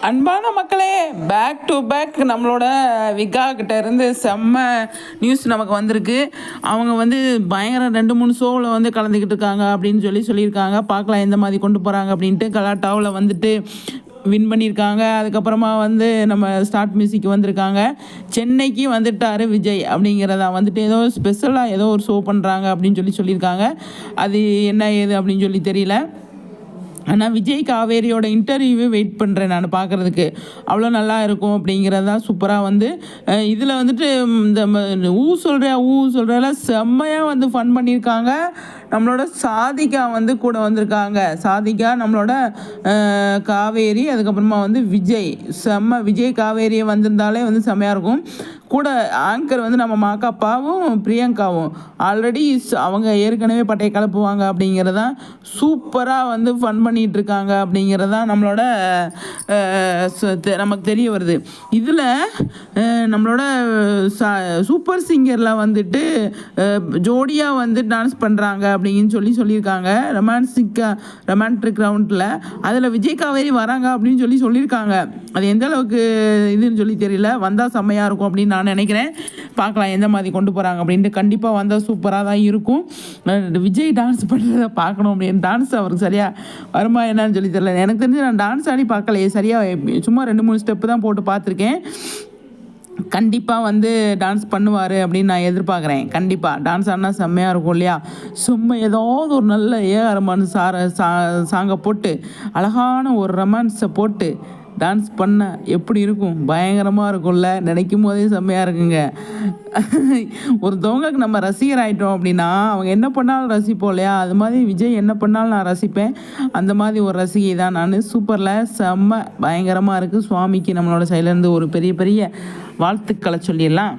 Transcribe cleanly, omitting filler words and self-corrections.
அன்பான மக்களே, back to back நம்மளோட விகா கிட்ட இருந்து செம்ம நியூஸ் நமக்கு வந்திருக்கு. அவங்க வந்து பயங்கர 2-3 ஷோவில் வந்து கலந்துக்கிட்டு இருக்காங்க அப்படின்னு சொல்லியிருக்காங்க. பார்க்கலாம் எந்த மாதிரி கொண்டு போகிறாங்க அப்படின்ட்டு. கலாட்டாவில் வந்துட்டு வின் பண்ணியிருக்காங்க. அதுக்கப்புறமா வந்து நம்ம ஸ்டார்ட் மியூசிக் வந்திருக்காங்க. சென்னைக்கு வந்துட்டார் விஜய் அப்படிங்கிறத வந்துட்டு ஏதோ ஸ்பெஷலாக ஏதோ ஒரு ஷோ பண்ணுறாங்க அப்படின்னு சொல்லியிருக்காங்க. அது என்ன ஏது அப்படின்னு தெரியல. ஆனால் விஜய் காவேரியோட இன்டர்வியூவே வெயிட் பண்ணுறேன் நான் பார்க்குறதுக்கு. அவ்வளோ நல்லா இருக்கும் அப்படிங்கிறதா சூப்பராக வந்து இதில் வந்துட்டு இந்த சொல்கிறல செம்மையாக வந்து ஃபன் பண்ணியிருக்காங்க. நம்மளோட சாதிகா வந்து கூட வந்திருக்காங்க. சாதிகா, நம்மளோட காவேரி, அதுக்கப்புறமா வந்து விஜய். விஜய் காவேரியை வந்திருந்தாலே வந்து செம்மையாக இருக்கும். கூட ஆங்கர் வந்து நம்ம மாக்காப்பாவும் பிரியங்காவும் ஆல்ரெடி அவங்க ஏற்கனவே பட்டையை கலப்புவாங்க அப்படிங்கிறதான் சூப்பராக வந்து ஃபன் பண்ணிகிட்டு இருக்காங்க அப்படிங்கிறதான் நம்மளோட நமக்கு தெரிய வருது. இதில் நம்மளோட சூப்பர் சிங்கரில் வந்துட்டு ஜோடியாக வந்து டான்ஸ் பண்ணுறாங்க அப்படின்னு சொல்லியிருக்காங்க. ரொமான்டிக் ரவுண்டில் அதில் விஜய் காவேரி வராங்க அப்படின்னு சொல்லியிருக்காங்க. அது எந்த அளவுக்கு இதுன்னு தெரியல. வந்தால் செம்மையாக இருக்கும் அப்படின்னு நான் நினைக்கிறேன். பார்க்கலாம் எந்த மாதிரி கொண்டு போகிறாங்க அப்படின்ட்டு. கண்டிப்பாக வந்தால் சூப்பராக தான் இருக்கும். விஜய் டான்ஸ் பண்ணுறதை பார்க்கணும் அப்படின்னு. டான்ஸ் அவருக்கு சரியாக வருமா என்னன்னு தெரியல. எனக்கு தெரிஞ்சு நான் டான்ஸ் ஆடி பார்க்கலையே சரியாக. சும்மா 2-3 ஸ்டெப்பு தான் போட்டு பார்த்துருக்கேன். கண்டிப்பாக வந்து டான்ஸ் பண்ணுவார் அப்படின்னு நான் எதிர்பார்க்குறேன். கண்டிப்பாக டான்ஸ் ஆனால் செம்மையாக இருக்கும் இல்லையா? சும்மா ஏதாவது ஒரு நல்ல ஏஆர் சாங்கை போட்டு அழகான ஒரு ரொமான்ஸை போட்டு டான்ஸ் பண்ண எப்படி இருக்கும்? பயங்கரமாக இருக்கும்ல. நினைக்கும் போதே செம்மையாக இருக்குங்க. ஒருத்தவங்களுக்கு நம்ம ரசிகர் ஆகிட்டோம் அப்படின்னா அவங்க என்ன பண்ணாலும் ரசிப்போம் இல்லையா? அது மாதிரி விஜய் என்ன பண்ணாலும் நான் ரசிப்பேன். அந்த மாதிரி ஒரு ரசிகை தான் நான். சூப்பரில் செம்ம பயங்கரமாக இருக்குது. சுவாமிக்கு நம்மளோட சைட்லேருந்து ஒரு பெரிய வாழ்த்துக்களை சொல்லிடலாம்.